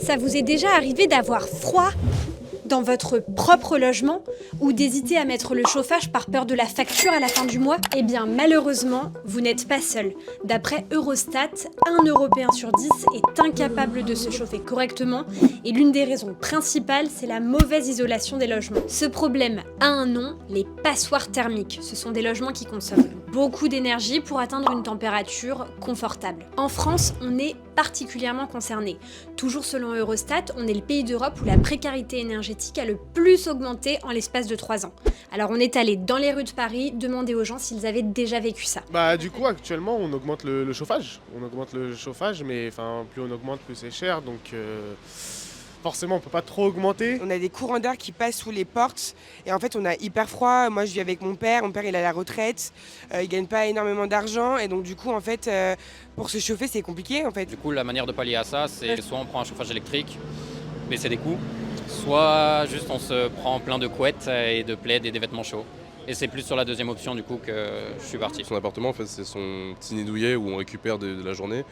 Ça vous est déjà arrivé d'avoir froid dans votre propre logement ou d'hésiter à mettre le chauffage par peur de la facture à la fin du mois? Eh bien malheureusement, vous n'êtes pas seul. D'après Eurostat, un Européen sur 10 est incapable de se chauffer correctement et l'une des raisons principales, c'est la mauvaise isolation des logements. Ce problème a un nom, les passoires thermiques. Ce sont des logements qui consomment beaucoup d'énergie pour atteindre une température confortable. En France, on est particulièrement concerné. Toujours selon Eurostat, on est le pays d'Europe où la précarité énergétique a le plus augmenté en l'espace de 3 ans. Alors on est allé dans les rues de Paris demander aux gens s'ils avaient déjà vécu ça. Du coup, actuellement, on augmente le chauffage. On augmente le chauffage, mais plus on augmente, plus c'est cher. Donc, forcément, on peut pas trop augmenter. On a des courants d'air qui passent sous les portes et en fait on a hyper froid. Moi je vis avec mon père il a la retraite, il gagne pas énormément d'argent et donc du coup en fait pour se chauffer c'est compliqué en fait. Du coup la manière de pallier à ça c'est soit on prend un chauffage électrique, baisser des coûts, soit juste on se prend plein de couettes et de plaids et des vêtements chauds. Et c'est plus sur la deuxième option du coup que je suis parti. Son appartement en fait c'est son petit nid douillet où on récupère de la journée.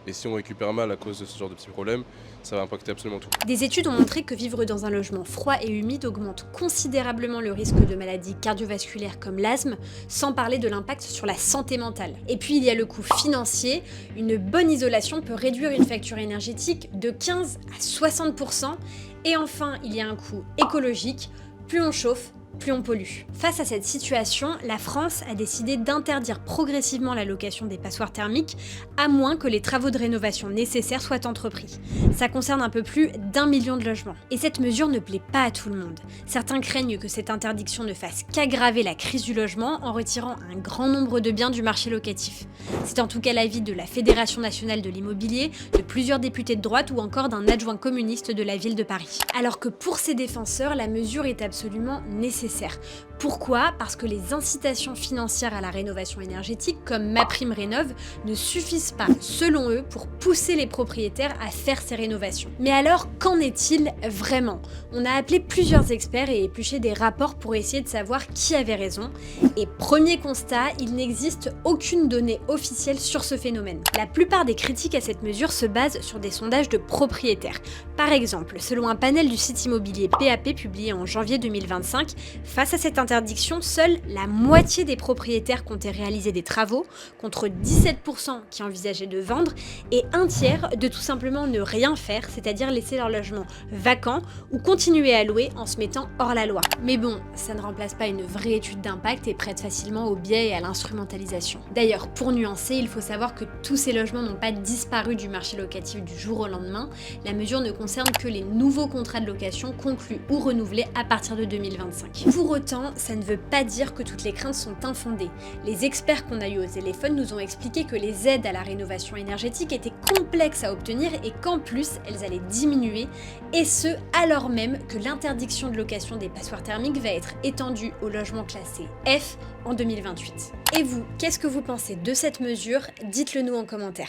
Et si on récupère mal à cause de ce genre de petits problèmes, ça va impacter absolument tout. Des études ont montré que vivre dans un logement froid et humide augmente considérablement le risque de maladies cardiovasculaires comme l'asthme, sans parler de l'impact sur la santé mentale. Et puis il y a le coût financier. Une bonne isolation peut réduire une facture énergétique de 15 à 60%. Et enfin, il y a un coût écologique. Plus on chauffe, plus on pollue. Face à cette situation, la France a décidé d'interdire progressivement la location des passoires thermiques, à moins que les travaux de rénovation nécessaires soient entrepris. Ça concerne un peu plus d'1 million de logements. Et cette mesure ne plaît pas à tout le monde. Certains craignent que cette interdiction ne fasse qu'aggraver la crise du logement en retirant un grand nombre de biens du marché locatif. C'est en tout cas l'avis de la Fédération nationale de l'immobilier, de plusieurs députés de droite ou encore d'un adjoint communiste de la ville de Paris. Alors que pour ces défenseurs, la mesure est absolument nécessaire. Pourquoi ? Parce que les incitations financières à la rénovation énergétique, comme MaPrimeRénov', ne suffisent pas, selon eux, pour pousser les propriétaires à faire ces rénovations. Mais alors, qu'en est-il vraiment ? On a appelé plusieurs experts et épluché des rapports pour essayer de savoir qui avait raison. Et premier constat, il n'existe aucune donnée officielle sur ce phénomène. La plupart des critiques à cette mesure se basent sur des sondages de propriétaires. Par exemple, selon un panel du site immobilier PAP publié en janvier 2025, face à cette interdiction, seule la moitié des propriétaires comptaient réaliser des travaux, contre 17% qui envisageaient de vendre, et un tiers de tout simplement ne rien faire, c'est-à-dire laisser leur logement vacant ou continuer à louer en se mettant hors la loi. Mais bon, ça ne remplace pas une vraie étude d'impact et prête facilement au biais et à l'instrumentalisation. D'ailleurs, pour nuancer, il faut savoir que tous ces logements n'ont pas disparu du marché locatif du jour au lendemain. La mesure ne concerne que les nouveaux contrats de location conclus ou renouvelés à partir de 2025. Pour autant, ça ne veut pas dire que toutes les craintes sont infondées. Les experts qu'on a eu au téléphone nous ont expliqué que les aides à la rénovation énergétique étaient complexes à obtenir et qu'en plus, elles allaient diminuer, et ce, alors même que l'interdiction de location des passoires thermiques va être étendue aux logements classés F en 2028. Et vous, qu'est-ce que vous pensez de cette mesure ? Dites-le nous en commentaire.